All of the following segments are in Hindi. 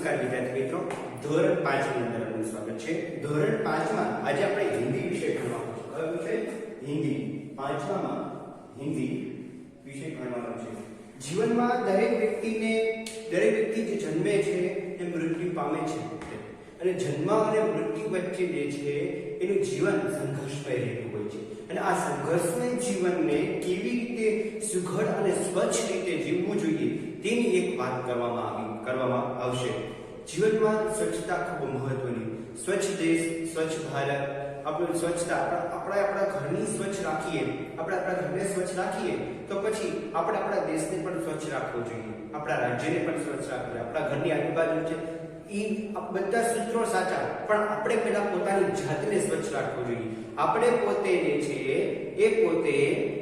નમસ્કાર વિદ્યાર્થી મિત્રો, ધોરણ 5 ની અંદર આપનું સ્વાગત છે। ધોરણ 5 માં આજે આપણે હિન્દી વિષય ભણવાનો છે। કયો વિષય? હિન્દી। 5માં હિન્દી વિષય ભણવાનો છે। જીવનમાં દરેક વ્યક્તિ જે જન્મે છે એ મૃત્યુ પામે છે અને જન્મ અને મૃત્યુ વચ્ચે જે છે એનું જીવન સંઘર્ષમય રહેતું હોય છે અને આ સંઘર્ષમય જીવનને કેવી રીતે સુઘડ અને સ્વચ્છ રીતે જીવવું જોઈએ તેની એક વાત કરવામાં આવશે। જીવનમાં સ્વચ્છતા ખૂબ મહત્વની। સ્વચ્છ દેશ, સ્વચ્છ ભારત, આપણે સ્વચ્છતા આપણા ઘરની સ્વચ્છ રાખીએ, આપણા ઘરને સ્વચ્છ રાખીએ તો પછી આપણે આપણા દેશને પણ સ્વચ્છ રાખવો જોઈએ, આપણા રાજ્યને પણ સ્વચ્છ રાખવું જોઈએ। આપણા ઘરની આજુબાજુ છે બધા સૂત્રો સાચા, પણ આપણે પહેલા પોતાની જાતને સ્વચ્છ રાખવું જોઈએ। આપણે પોતે જે છે એ પોતે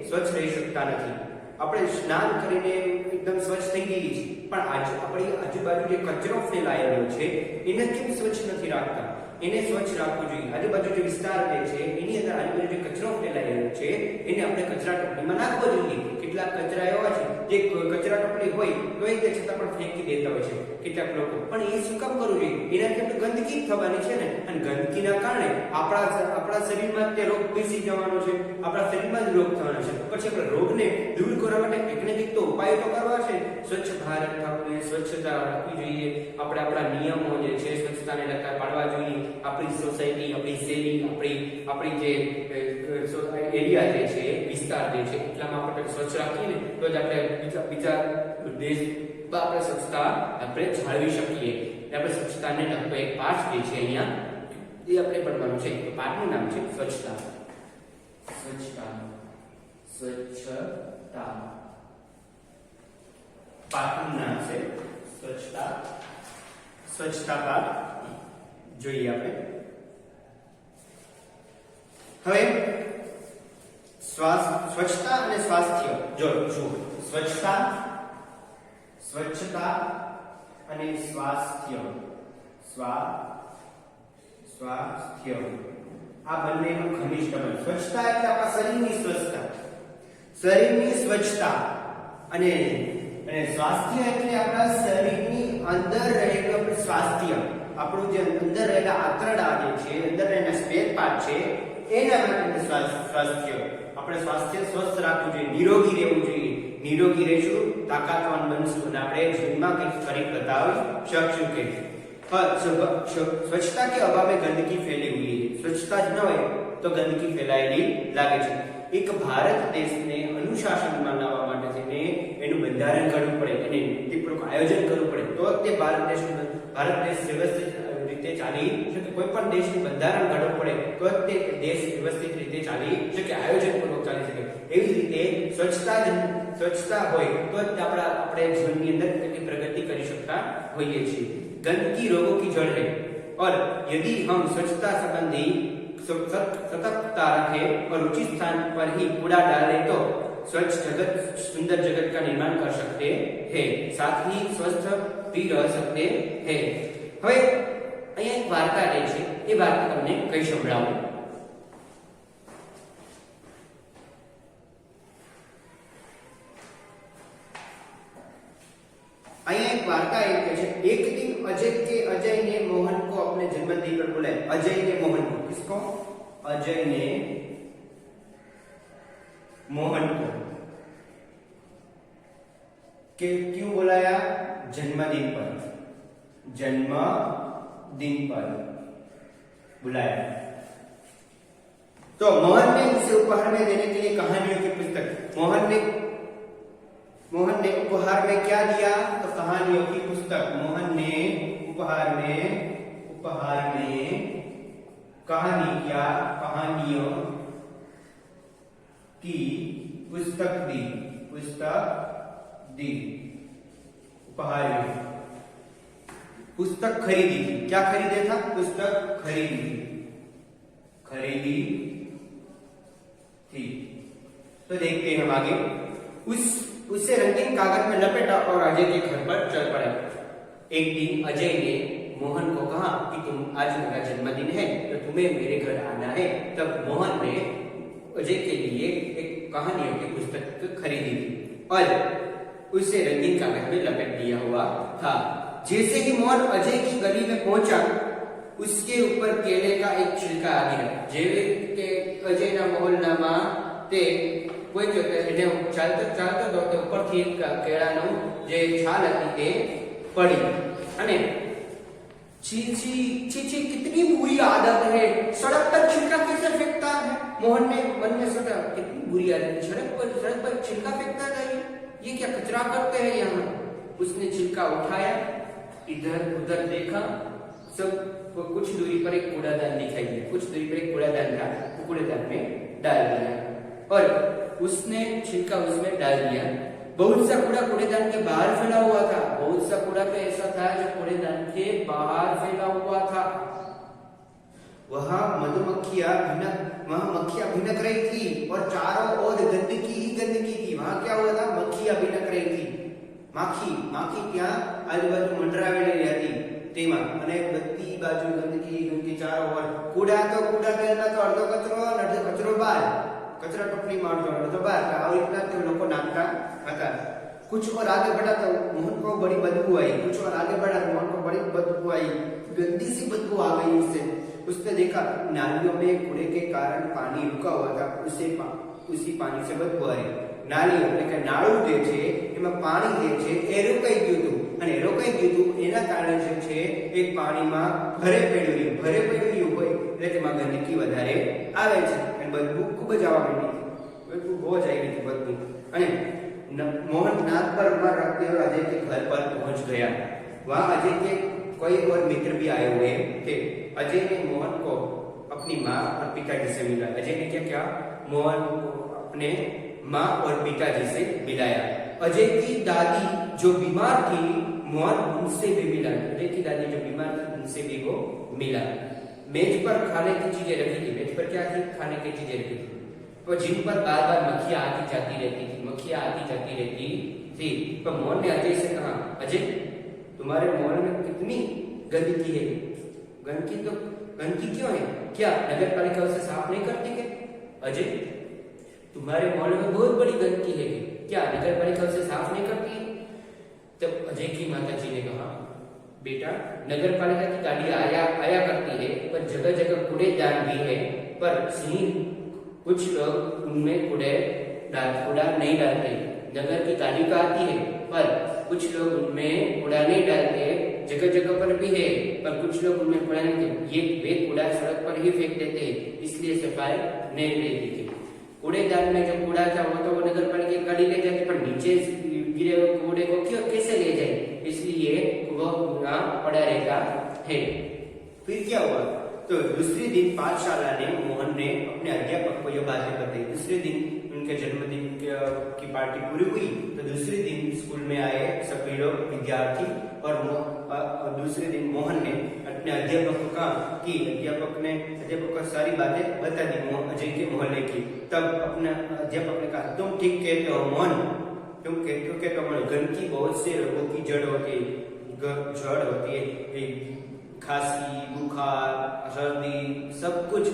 સ્વચ્છ રહી શકતા નથી। આપણે સ્નાન કરીને એકદમ સ્વચ્છ થઈ ગઈએ છીએ, પણ આપણી આજુબાજુ જે કચરો ફેલાયેલો છે એને કેમ સ્વચ્છ નથી રાખતા? એને સ્વચ્છ રાખવું જોઈએ। આજુબાજુ જે વિસ્તાર જે છે એની અંદર આજુબાજુ જે કચરો ફેલાયેલો છે એને આપણે કચરા ટોપલીમાં નાખવો જોઈએ। કેટલાક કચરા એવા છે જે કચરા ટોપલી હોય તો એ છતાં પણ ફેંકી દેતા હોય છે કેટલાક લોકો, પણ એ શું કામ કરવું જોઈએ? એનાથી આપણે ગંદકી થવાની છે ને, અને ગંદકીના કારણે આપણા શરીરમાં તે રોગ બેસી જવાનો છે, આપણા શરીરમાં જ રોગ થવાનો છે। પછી આપણે રોગને દૂર કરવા માટે કંઈક ને કંઈક તો ઉપાય તો કરવા છે। સ્વચ્છ ભારત આપણે સ્વચ્છતા રાખવી જોઈએ, આપણે આપણા નિયમો જે છે સ્વચ્છતાને લગતા પાડવા જોઈએ। આપણી સોસાયટી, આપણી શેરી, આપણી જે એરિયા જે છે, વિસ્તાર જે છે એટલામાં આપણે સ્વચ્છ રાખીએ ને તો જ આપણે બીજા દેશ આપણે સ્વચ્છતા આપણે જાળવી શકીએ। આપણે સ્વચ્છતાને લગતો એક પાઠ જે છે અહીંયા એ આપણે ભણવાનું છે। તો પાઠનું નામ છે સ્વચ્છતા। પાઠનું નામ છે સ્વચ્છતા પાઠ જોઈએ આપણે। હવે સ્વચ્છતા અને સ્વાસ્થ્ય જો સ્વચ્છતા અને સ્વાસ્થ્ય આ બંનેનું ઘનિષ્ઠ સંબંધ। સ્વચ્છતા એટલે આપણા શરીરની સ્વચ્છતા અને સ્વાસ્થ્ય એટલે આપણા શરીરની અંદર રહેલું સ્વાસ્થ્ય, આપણું જે અંદર રહેલા આંતરડા જે છે, અંદર રહેલા સ્પેર પાર્ટ છે એના માટે સ્વાસ્થ્ય। આપણે સ્વાસ્થ્ય સ્વસ્થ રાખવું જોઈએ, નિરોગી રહેવું જોઈએ। નિરોગી રહેશું, તાકાતવાન બનશું અને આપણે જીવનમાં કંઈક કરી બતાવી શકશું। કે સ્વચ્છતા के अभाव में गंदगी फैली हुई है। स्वच्छता જ ન હોય તો ગંદકી ફેલાયેલી લાગે છે। એક ભારત દેશને અનુશાસનમાં લાવવા માટે થઈને એનું બંધારણ કરવું પડે અને નીતિપૂર્વક આયોજન કરવું પડે તો તે ભારત દેશ વ્યવસ્થિત રીતે ચાલી શકે। કોઈ પણ દેશનું બંધારણ ઘડવું પડે તો તે દેશ વ્યવસ્થિત રીતે ચાલી શકે, આયોજનપૂર્વક ચાલી શકે। એવી જ રીતે સ્વચ્છતા હોય તો જ આપણે જીવનની અંદર કેટલી પ્રગતિ કરી શકતા હોઈએ છીએ। गंदगी रोगों की जड़ है और यदि हम स्वच्छता संबंधी सतर्कता रखें और उचित स्थान पर ही कूड़ा डालें तो स्वच्छ जगत, सुंदर जगत का निर्माण कर सकते हैं, साथ ही स्वस्थ भी रह सकते हैं। હવે અહીંયા એક વાર્તા રહી છે, એ વાર્તા તમને કઈ સંભળાવું। અહીંયા એક વાર્તા એ કહે છે, एक दिन अजय ने मोहन को अपने जन्मदिन पर बुलाया। अजय ने मोहन को, किसको? अजय ने मोहन को क्यों बुलाया? जन्मदिन पर बुलाया। तो मोहन ने उसे उपहार में देने के लिए कहानियों की पुस्तक, मोहन ने उपहार में क्या दिया? तो कहानियों की पुस्तक। मोहन ने उपहार में कहानियों की पुस्तक दी। उपहार में पुस्तक खरीदी थी। क्या खरीदे था? पुस्तक खरीदी थी। तो देखते हैं हम आगे। उसे रंगीन कागज में लपेटा और अजय के घर पर चल पड़ा। एक दिन अजय ने मोहन को कहा कि तुम आज मेरा जन्मदिन है तो तुम्हें मेरे घर आना है। तब मोहन ने अजय के लिए एक कहानियों की पुस्तक खरीदी थी और उसे रंगीन कागज में लपेट दिया हुआ था। जैसे ही मोहन मोहन अजय की गली में पहुंचा, उसके ऊपर केले का एक छिलका आ गया। જેવી કે અજયના મોહલ્લામાં તે કોઈ કે એને ચાલતો ચાલતો તો તે ઉપરથી એક કેળાનું જે છાલ હતી તે પડી અને छी छी छी छी कितनी बुरी आदत है, सड़क पर छिलका कैसे फेंकता है। मोहन ने मन में सोचा कितनी बुरी आदत है, सड़क पर छिलका फेंकता है, ये क्या कचरा करते हैं यहाँ। उसने छिलका उठाया, इधर उधर देखा, सब कुछ दूरी पर एक कूड़ादान दिखाई दिया, कुछ दूरी पर एक कूड़ादान था, कूड़ेदान में डाल दिया और उसने छिलका उसमें डाल दिया। बहुत सा कूड़ा कूड़ेदान के बाहर फैला हुआ था, बहुत सा कूड़ा तो ऐसा था जो कूड़ेदान के बाहर फैला हुआ था। वहां मधुमक्खियां भिनक रही थी और चारों ओर गंदगी ही गंदगी थी। वहां क्या हुआ था, मक्खियां भिनक रही थी। माखी ત્યાં આજુબાજુ મંડરાવેલી હતી તેમાં અને બધી બાજુ ગંદકી ચારો ઓર કૂડા તો એના તો અડધો કચરો અને અડધો કચરો બહાર, कचरा टोकरी मार दो तो बाहर और इतना तो लोगों नापता था। कुछ और आगे बढ़ा तो मोहन को बड़ी बदबू आई, कुछ और आगे बढ़ा मोहन को बड़ी बदबू आई, गंदी सी बदबू आ गई उससे। उसने देखा नालियों में कूड़े के कारण पानी रुका हुआ था, उसी पानी से बदबू आ रही। नालियों એટલે કે નાળું જે છે એમાં પાણી જે છે એ રોકાઈ ગયું હતું અને રોકાઈ ગયું હતું એના કારણે જે છે એક પાણીમાં ભરે પડ્યું હોય એટલે તેમાં ગંદકી વધારે આવે છે અને બદબુ ખૂબ જ આવવા માંડી, બદબુ બહુ જ આવી હતી બદબુ। અને मोहन नाक पर रुमाल रखते हुए अजय के घर पर पहुंच गया। वहां अजय के कोई और मित्र भी आए हुए थे। अजय ने मोहन को अपनी माँ और पिताजी से मिला। अजय ने क्या किया, मोहन को अपने माँ और पिताजी से मिलाया। अजय की दादी जो बीमार थी, मोहन उनसे भी मिला। अजय की दादी जो बीमार थी उनसे भी वो मिला। मेज पर खाने की चीजें रखी थी। मेज पर क्या थी, खाने की चीजें रखी थी और जिन पर बार बार मक्खियां आती जाती रहती थी। पर मोहन ने अजय से कहा, अजय तुम्हारे मोहल्ले में कितनी गंदगी है, गंदगी क्यों है, क्या नगर पालिका उसे साफ नहीं करती है? अजय तुम्हारे मोहल्ले में बहुत बड़ी गंदगी है, क्या नगर पालिका उसे साफ नहीं करती? तब अजय की माता जी ने कहा, बेटा नगर पालिका की गाड़ी आया करती है, पर जगह जगह कूड़ेदान भी है, पर कुछ लोग उनमें कूड़ा नहीं डालते। नगर की गाड़ी तो आती है पर कुछ लोग उनमें कूड़ा नहीं डालते, जगह जगह पर भी है पर कुछ लोग उनमें कूड़ा नहीं देते, वे कूड़ा सड़क पर ही फेंक देते हैं, इसलिए सफाई नहीं रहती थी। कूड़ेदान में जो कूड़ा था वो तो वो नगर पालिका की गाड़ी ले जाती, पर नीचे गिरे हुए कूड़े को कैसे ले जाए, इसलिए वो कूड़ा पड़ा रहता है। फिर क्या हुआ, तो दूसरे दिन पाठशाला ने मोहन ने अपने अध्यापक को यह बातें बताई। दूसरे दिन उनके जन्मदिन की पार्टी पूरी हुई तो दूसरे दिन स्कूल में आए सभी लोग विद्यार्थी और दूसरे दिन मोहन ने अपने अध्यापक को कहा कि अध्यापक को सारी बातें बता दी अजय के मोहल्ले की। तब अपने अध्यापक ने कहा, तुम ठीक कहते हो मोहन, तुम कहते हो गंदगी बहुत से रोगों की जड़ होती है, खांसी, बुखार, सर्दी सब कुछ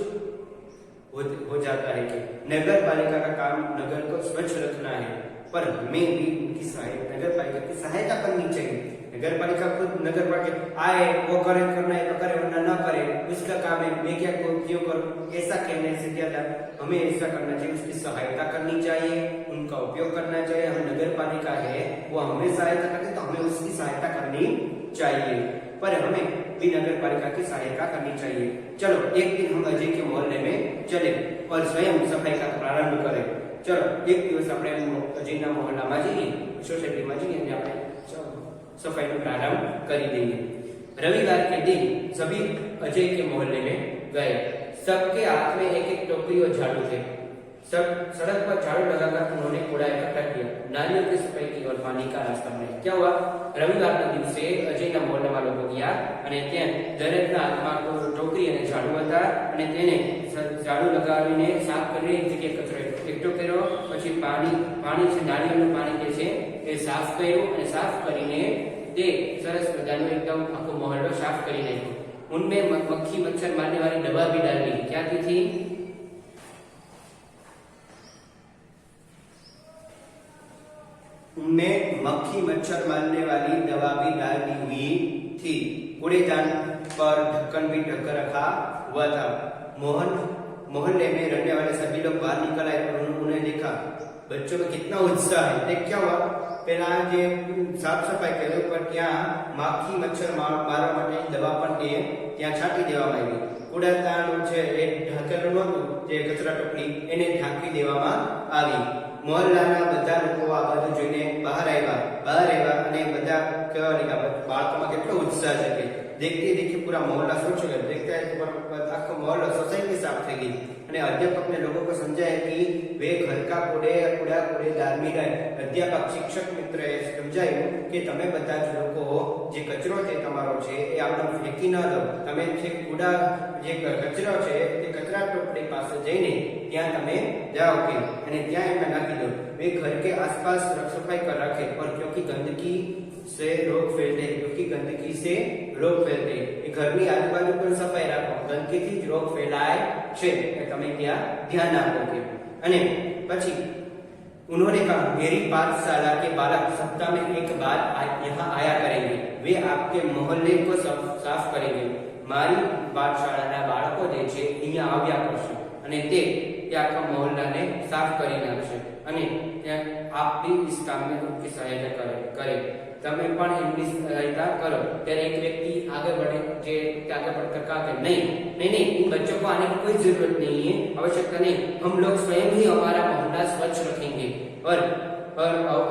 हो जाता है कि नगर पालिका का काम नगर को स्वच्छ रखना है, पर हमें भी उनकी नगर पालिका की सहायता करनी चाहिए। नगर पालिका खुद नगर पालिका आए वो करे, करना है तो करे वरना न करे, उसका काम है, मैं क्या क्यों करूं, ऐसा कहने से ज्यादा हमें ऐसा करना चाहिए, उसकी सहायता करनी चाहिए, उनका उपयोग करना चाहिए। हम नगर पालिका है वो हमें सहायता करते तो हमें उसकी सहायता करनी चाहिए, पर हमें भी नगर पालिका की सहायता करनी चाहिए। चलो एक दिन हम अजय के मोहल्ले में चले और स्वयं सफाई का प्रारंभ करें। चलो एक दिवस अपने अजयना मोहल्लाમાં જઈએ, સોસાયટીમાં જઈએ અને આપણે सफाई का प्रारंभ कर देंगे। रविवार के दिन सभी अजय के मोहल्ले में गए। सबके हाथ में एक एक टोकरी और झाड़ू थे। सब सड़क पर झाड़ू लगाकर उन्होंने कूड़ा इकट्ठा किया, नालियों की सफाई की और पानी का रास्ता बनाया। क्या हुआ, रविवार के दिन से अजयना मोहल्लाમાં લોકો ગયા અને ત્યાં દરેકના હાથમાં ટોકરી અને ઝાડુ હતા અને તેને ઝાડુ લગાવીને સાફ કરીને એક જગ્યાએ કચરો એકઠો કર્યો, પછી પાણી છે નાળિયેરનું પાણી જે છે એ સાફ કર્યું અને સાફ કરીને તે સરસ મજાનો એકદમ આખો મોહલ્લો સાફ કરી નાખ્યો। उनमें मक्खी मच्छर मारने वाली दवा भी डाल दी। क्या थी? उनमें मक्खी मच्छर मारने वाली दवा भी डाल दी हुई थी। कूड़ेदान पर ढक्कन भी ढक रखा हुआ था। मोहल्ले में रहने वाले सभी लोग बाहर निकल आए और उन्हें देखा। बच्चों में कितना उत्साह है। देख क्या हुआ, पहला जे साफ सफाई કર્યો પણ ત્યાં માખી મચ્છર મારવા માટે દવા પણ ત્યાં છાંટી દેવામાં આવી। કૂડાદાન છે એ ઢાંકેલું નહોતું, જે કચરા ટોપલી એને ઢાંકી દેવામાં આવી। મોહલ્લાના બધા લોકો આ બધું જોઈને બહાર આવ્યા અને બધા કહેવા લાગ્યા બાળકોમાં કેટલો ઉત્સાહ છે કે देखते देखते पूरा मोहल्ला स्वच्छ हो गया। देखता है आखो मोहल्ला सोसाइटी साफ થઈ ગઈ। અને अध्यापक ने लोगों को समझाया कि वे घर का कूड़ेदार में रहे। अध्यापक शिक्षक मित्र એ સમજાયું કે તમે બધા જ લોકો જે કચરો છે તમારો છે એ આપણે ફેંકી ન દો, તમે જે કૂડા જે કચરો છે તે કચરા ટોપલી પાસે જઈને ત્યાં તમે જાઓ કે અને ત્યાં એમને નાખી દો। वे घर के आसपास साफ सफाई कर रखे और क्योंकि गंदगी से रोग फैलते घरनी आजूबाजू पर सफाई राखो, गंदगी थी रोग फैलाय छे ए तमे ત્યાં ધ્યાન આપો કે। અને પછી उन्होंने कहा मेरी पाठशाला के बालक सप्ताह में एक बार यहाँ आया करेंगे, वे आपके मोहल्ले को साफ करेंगे। मारी पाठशालाના બાળકો જે છે અહીંયા આવ્યા કરશે અને તે આખા મોહલ્લાને સાફ કરી નાખશે અને आप भी इस काम में उनकी सहायता करे। તમે પણ એમની સહાયતા કરો। ત્યારે एक व्यक्ति आगे बढ़े जे आगे बढ़कर कहा कि नहीं इन बच्चों को आने की कोई जरूरत नहीं है, आवश्यकता नहीं, हम लोग स्वयं ही हमारा मोहल्ला स्वच्छ रखेंगे और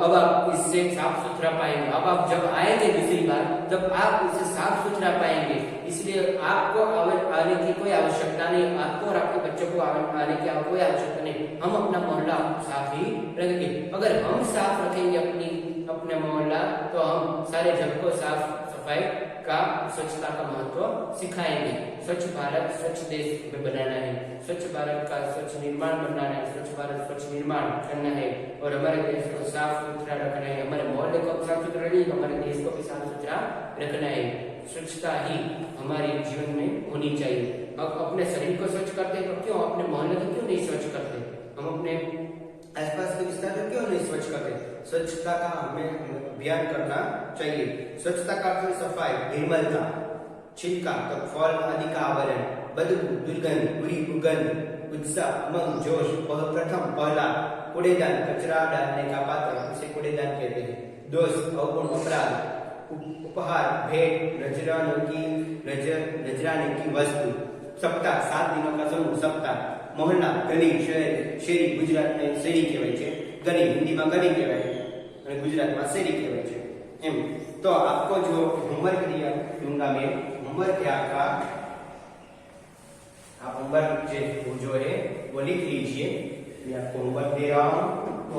अब आप इससे साफ सुथरा पाएंगे। अब आप जब आएंगे दूसरी बार तब आप इसे साफ सुथरा पाएंगे, इसलिए आपको आने की कोई आवश्यकता नहीं, आपको और आपके बच्चों को आने की कोई आवश्यकता नहीं, हम अपना मोहल्ला साफ ही रखेंगे। अगर हम साफ रखेंगे अपने मोहल्ला तो हम सारे जग को साफ सफाई का स्वच्छता का महत्व सिखाएंगे। स्वच्छ भारत स्वच्छ देश में बनाना है, स्वच्छ भारत का स्वच्छ निर्माण बनाना है, स्वच्छ भारत स्वच्छ निर्माण करना है और हमारे देश को साफ सुथरा रखना है। हमारे मोहल्ले को साफ सुथरा नहीं, हमारे देश को भी साफ सुथरा रखना है। स्वच्छता ही हमारे जीवन में होनी चाहिए। अब अपने शरीर को स्वच्छ करते हैं तो क्यों अपने मोहल्ले को क्यों नहीं स्वच्छ करते? हम अपने आसपास के विस्तार को क्यों नहीं स्वच्छ करते? स्वच्छता का हमें अभियान करना चाहिए। स्वच्छता का अर्थ सफाई, निर्मलता, छिलका तो फल आदि का आवरण, बदबू, दुर्गंध, बुरी दुर्गंध, उत्साह, उमंग, जोश, पहला कूड़ेदान, कचरा डालने का पात्र, उसे कूड़ेदान कहते हैं। दोष, अवगुण, अपराध, उपहार, भेंट, नजराने की वस्तु। सप्ताह, 7 दिनों का समूह, सप्ताह। मोहल्ला, गली, શેરી ગુજરાતને શેરી કહેવાય છે, ગલી હિન્દીમાં ગલી કહેવાય અને ગુજરાતમાં શેરી કહેવાય છે એમ। तो आपको जो होमवर्क दिया दूंगा मैं, होमवर्क है आपका, आप होमवर्क जो है वो लिख लीजिए। मैं आपको होमवर्क दे रहा हूँ। तो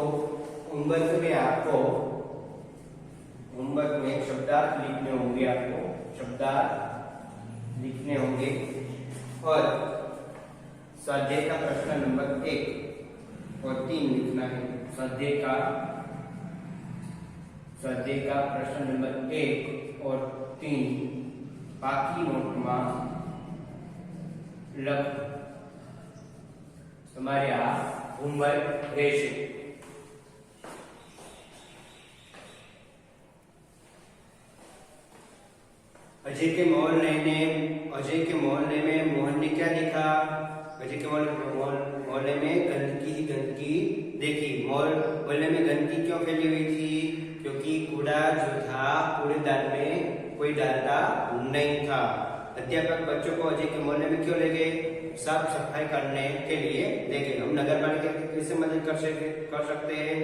होमवर्क में आपको शब्दार्थ लिखने होंगे, आपको शब्दार्थ लिखने होंगे और स्वाध्याय का प्रश्न नंबर 1 और 3 लिखना है। स्वाध्याय का प्रश्न नंबर 1 और 3 बाकी नोट में लख તમારે આ હોમવર્ક રહેશે। अजय के मोहल्ले में मोहन ने क्या देखा? अजय के मोहल्ले में गंदगी ही गंदगी देखी। मोहल्ले में गंदगी क्यों फैली हुई थी? क्योंकि कूड़ा जो था कूड़ेदान में कोई डालता नहीं था। अध्यापक बच्चों को अजय के मोहल्ले में क्यों ले गए? साफ सफाई करने के लिए ले गए। हम नगर पालिका की कैसे मदद कर सकते हैं?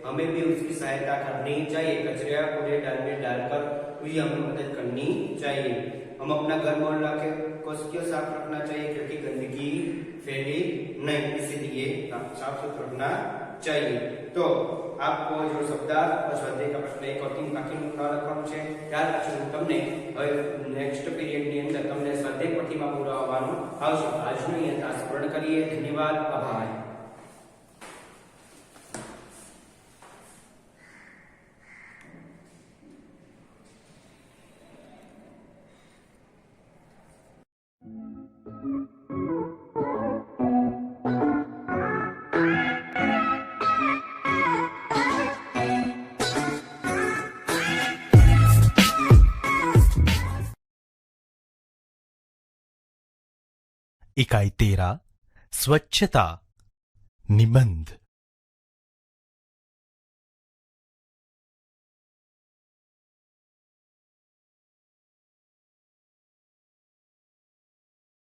हमें भी उसकी सहायता करनी चाहिए। कचरा कूड़ेदान में डालकर भी हमें मदद करनी चाहिए। हम अपना घर मोहल्ला को क्यों साफ रखना चाहिए? क्योंकि गंदगी फैली नहीं, इसीलिए साफ सुथरा रखना चाहिए। तो आपको जो शब्दार्थ और स्वाध्याय का प्रश्न 1 और 3 बाकी લખવાનું છે। ત્યાર પછી હું તમને હવે નેક્સ્ટ પીરિયડ ની અંદર તમને સ્વાધ્યાય પોથીમાં પુરાવવાનું આવશે। આજનું અહીંયા પૂર્ણ કરીએ। ધન્યવાદ, આભાર। इकाई 13 स्वच्छता निबंध।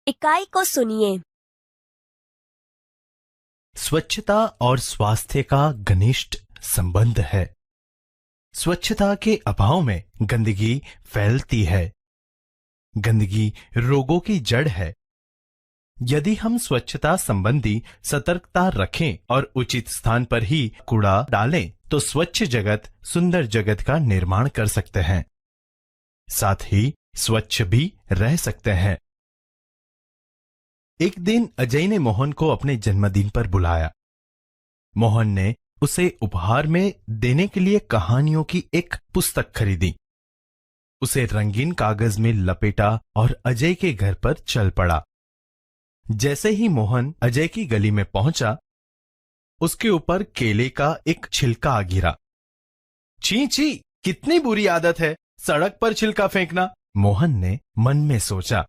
इकाई को सुनिए। स्वच्छता और स्वास्थ्य का घनिष्ठ संबंध है। स्वच्छता के अभाव में गंदगी फैलती है। गंदगी रोगों की जड़ है। यदि हम स्वच्छता संबंधी सतर्कता रखें और उचित स्थान पर ही कूड़ा डालें तो स्वच्छ जगत सुंदर जगत का निर्माण कर सकते हैं, साथ ही स्वच्छ भी रह सकते हैं। एक दिन अजय ने मोहन को अपने जन्मदिन पर बुलाया। मोहन ने उसे उपहार में देने के लिए कहानियों की एक पुस्तक खरीदी। उसे रंगीन कागज में लपेटा और अजय के घर पर चल पड़ा। जैसे ही मोहन अजय की गली में पहुंचा, उसके ऊपर केले का एक छिलका आ गिरा। छी छी, कितनी बुरी आदत है सड़क पर छिलका फेंकना, मोहन ने मन में सोचा।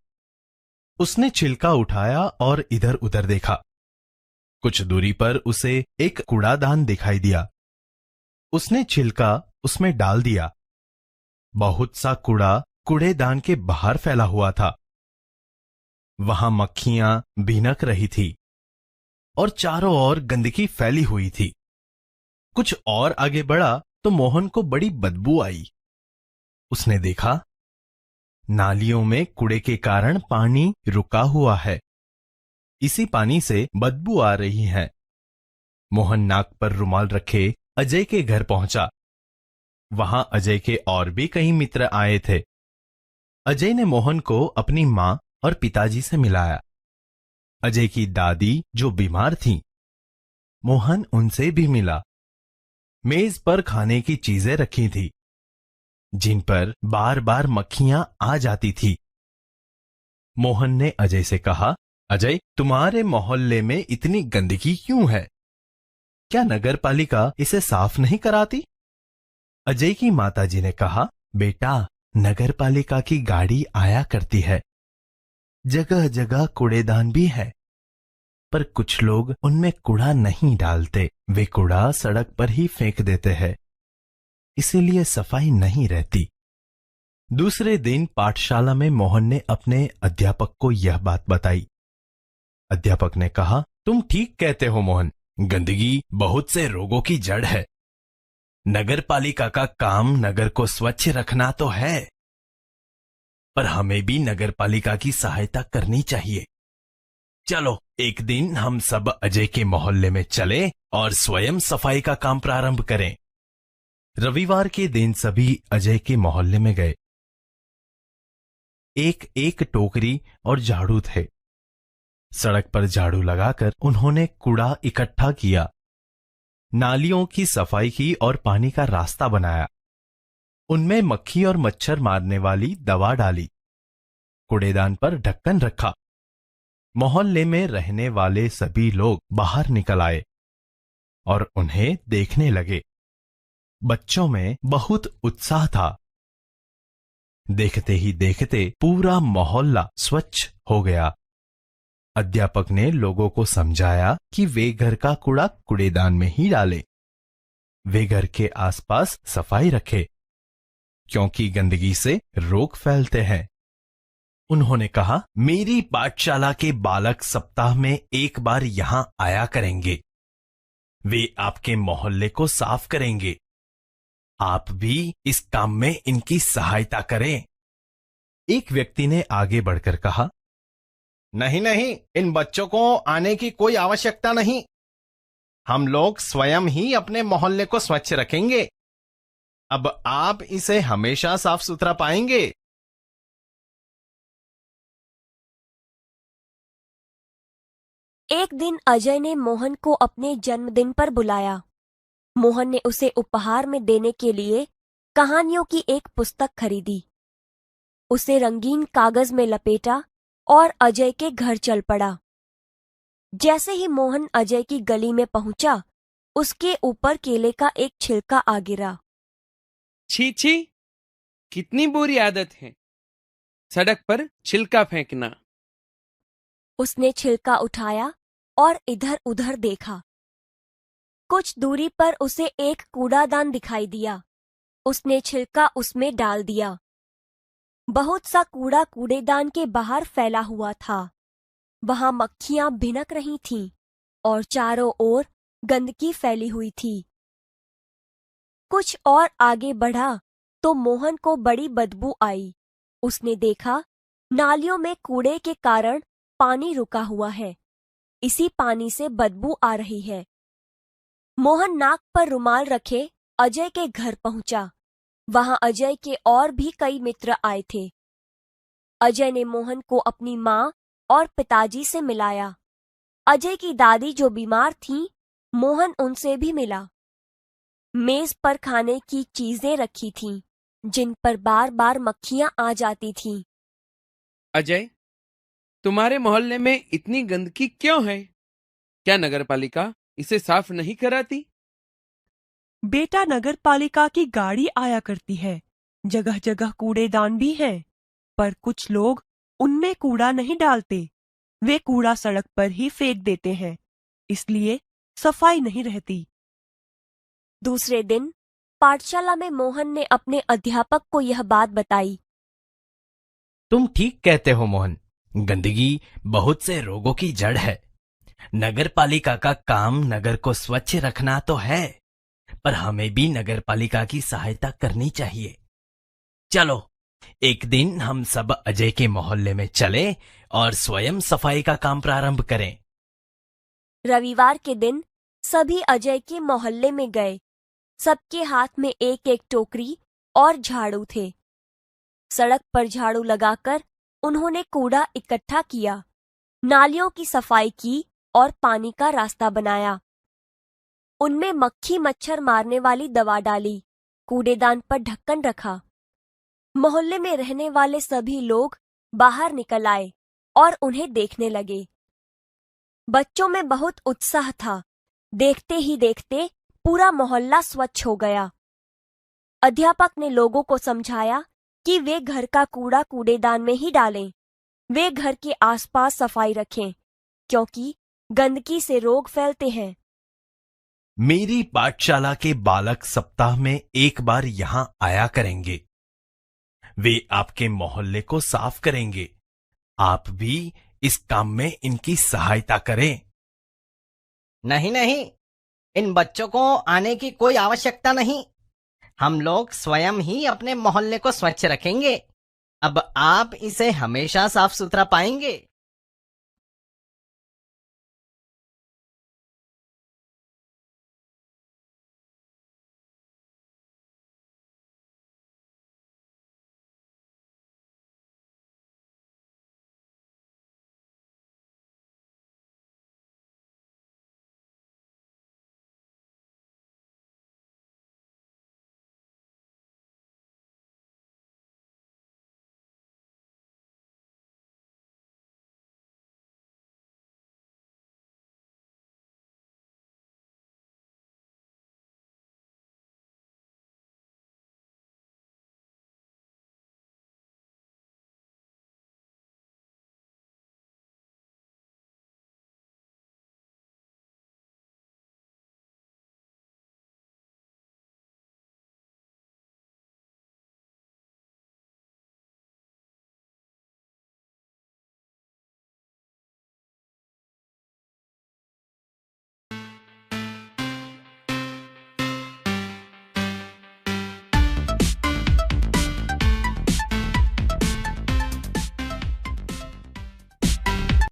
उसने छिलका उठाया और इधर उधर देखा। कुछ दूरी पर उसे एक कूड़ादान दिखाई दिया। उसने छिलका उसमें डाल दिया। बहुत सा कूड़ा कूड़ेदान के बाहर फैला हुआ था। वहां मक्खियां भिनक रही थी और चारों ओर गंदगी फैली हुई थी। कुछ और आगे बढ़ा तो मोहन को बड़ी बदबू आई। उसने देखा नालियों में कूड़े के कारण पानी रुका हुआ है। इसी पानी से बदबू आ रही है। मोहन नाक पर रुमाल रखे अजय के घर पहुंचा। वहां अजय के और भी कई मित्र आए थे। अजय ने मोहन को अपनी मां और पिताजी से मिलाया। अजय की दादी जो बीमार थीं, मोहन उनसे भी मिला। मेज पर खाने की चीजें रखी थी, जिन पर बार बार मक्खियां आ जाती थी। मोहन ने अजय से कहा, अजय, तुम्हारे मोहल्ले में इतनी गंदगी क्यों है? क्या नगर पालिका इसे साफ नहीं कराती? अजय की माताजी ने कहा, बेटा, नगर पालिका की गाड़ी आया करती है। जगह जगह कूड़ेदान भी है, पर कुछ लोग उनमें कूड़ा नहीं डालते। वे कूड़ा सड़क पर ही फेंक देते हैं, इसीलिए सफाई नहीं रहती। दूसरे दिन पाठशाला में मोहन ने अपने अध्यापक को यह बात बताई। अध्यापक ने कहा, तुम ठीक कहते हो मोहन, गंदगी बहुत से रोगों की जड़ है। नगर पालिका का काम नगर को स्वच्छ रखना तो है, पर हमें भी नगर पालिका की सहायता करनी चाहिए। चलो एक दिन हम सब अजय के मोहल्ले में चले और स्वयं सफाई का काम प्रारंभ करें। रविवार के दिन सभी अजय के मोहल्ले में गए। एक एक टोकरी और झाड़ू थे। सड़क पर झाड़ू लगाकर उन्होंने कूड़ा इकट्ठा किया, नालियों की सफाई की और पानी का रास्ता बनाया। उनमें मक्खी और मच्छर मारने वाली दवा डाली। कूड़ेदान पर ढक्कन रखा। मोहल्ले में रहने वाले सभी लोग बाहर निकल आए और उन्हें देखने लगे। बच्चों में बहुत उत्साह था। देखते ही देखते पूरा मोहल्ला स्वच्छ हो गया। अध्यापक ने लोगों को समझाया कि वे घर का कूड़ा कूड़ेदान में ही डालें। वे घर के आसपास सफाई रखें, क्योंकि गंदगी से रोग फैलते हैं। उन्होंने कहा, मेरी पाठशाला के बालक सप्ताह में एक बार यहां आया करेंगे। वे आपके मोहल्ले को साफ करेंगे। आप भी इस काम में इनकी सहायता करें। एक व्यक्ति ने आगे बढ़कर कहा, नहीं नहीं, इन बच्चों को आने की कोई आवश्यकता नहीं। हम लोग स्वयं ही अपने मोहल्ले को स्वच्छ रखेंगे। अब आप इसे हमेशा साफ सुथरा पाएंगे। एक दिन अजय ने मोहन को अपने जन्मदिन पर बुलाया। मोहन ने उसे उपहार में देने के लिए कहानियों की एक पुस्तक खरीदी। उसे रंगीन कागज में लपेटा और अजय के घर चल पड़ा। जैसे ही मोहन अजय की गली में पहुंचा, उसके ऊपर केले का एक छिलका आ गिरा। छी छी, कितनी बुरी आदत है सड़क पर छिलका फेंकना। उसने छिलका उठाया और इधर उधर देखा। कुछ दूरी पर उसे एक कूड़ादान दिखाई दिया। उसने छिलका उसमें डाल दिया। बहुत सा कूड़ा कूड़ेदान के बाहर फैला हुआ था। वहां मक्खियां भिनक रही थीं और चारों ओर गंदगी फैली हुई थी। कुछ और आगे बढ़ा तो मोहन को बड़ी बदबू आई। उसने देखा नालियों में कूड़े के कारण पानी रुका हुआ है। इसी पानी से बदबू आ रही है। मोहन नाक पर रुमाल रखे अजय के घर पहुंचा। वहां अजय के और भी कई मित्र आए थे। अजय ने मोहन को अपनी माँ और पिताजी से मिलाया। अजय की दादी जो बीमार थीं, मोहन उनसे भी मिला। मेज पर खाने की चीजें रखी थीं, जिन पर बार बार मक्खियां आ जाती थीं। अजय, तुम्हारे मोहल्ले में इतनी गंदगी क्यों है? क्या नगरपालिका इसे साफ नहीं कराती? बेटा, नगरपालिका की गाड़ी आया करती है। जगह जगह कूड़ेदान भी हैं, पर कुछ लोग उनमें कूड़ा नहीं डालते। वे कूड़ा सड़क पर ही फेंक देते हैं, इसलिए सफाई नहीं रहती। दूसरे दिन पाठशाला में मोहन ने अपने अध्यापक को यह बात बताई। तुम ठीक कहते हो मोहन, गंदगी बहुत से रोगों की जड़ है। नगरपालिका का काम नगर को स्वच्छ रखना तो है, पर हमें भी नगरपालिका की सहायता करनी चाहिए। चलो एक दिन हम सब अजय के मोहल्ले में चले और स्वयं सफाई का काम प्रारंभ करें। रविवार के दिन सभी अजय के मोहल्ले में गए। सबके हाथ में एक एक टोकरी और झाड़ू थे। सड़क पर झाड़ू लगाकर उन्होंने कूड़ा इकट्ठा किया, नालियों की सफाई की और पानी का रास्ता बनाया। उनमें मक्खी मच्छर मारने वाली दवा डाली, कूड़ेदान पर ढक्कन रखा। मोहल्ले में रहने वाले सभी लोग बाहर निकल आए और उन्हें देखने लगे। बच्चों में बहुत उत्साह था। देखते ही देखते पूरा मोहल्ला स्वच्छ हो गया। अध्यापक ने लोगों को समझाया कि वे घर का कूड़ा कूड़ेदान में ही डालें। वे घर के आसपास सफाई रखें, क्योंकि गंदगी से रोग फैलते हैं। मेरी पाठशाला के बालक सप्ताह में एक बार यहां आया करेंगे। वे आपके मोहल्ले को साफ करेंगे। आप भी इस काम में इनकी सहायता करें। नहीं नहीं, इन बच्चों को आने की कोई आवश्यकता नहीं। हम लोग स्वयं ही अपने मोहल्ले को स्वच्छ रखेंगे। अब आप इसे हमेशा साफ सुथरा पाएंगे।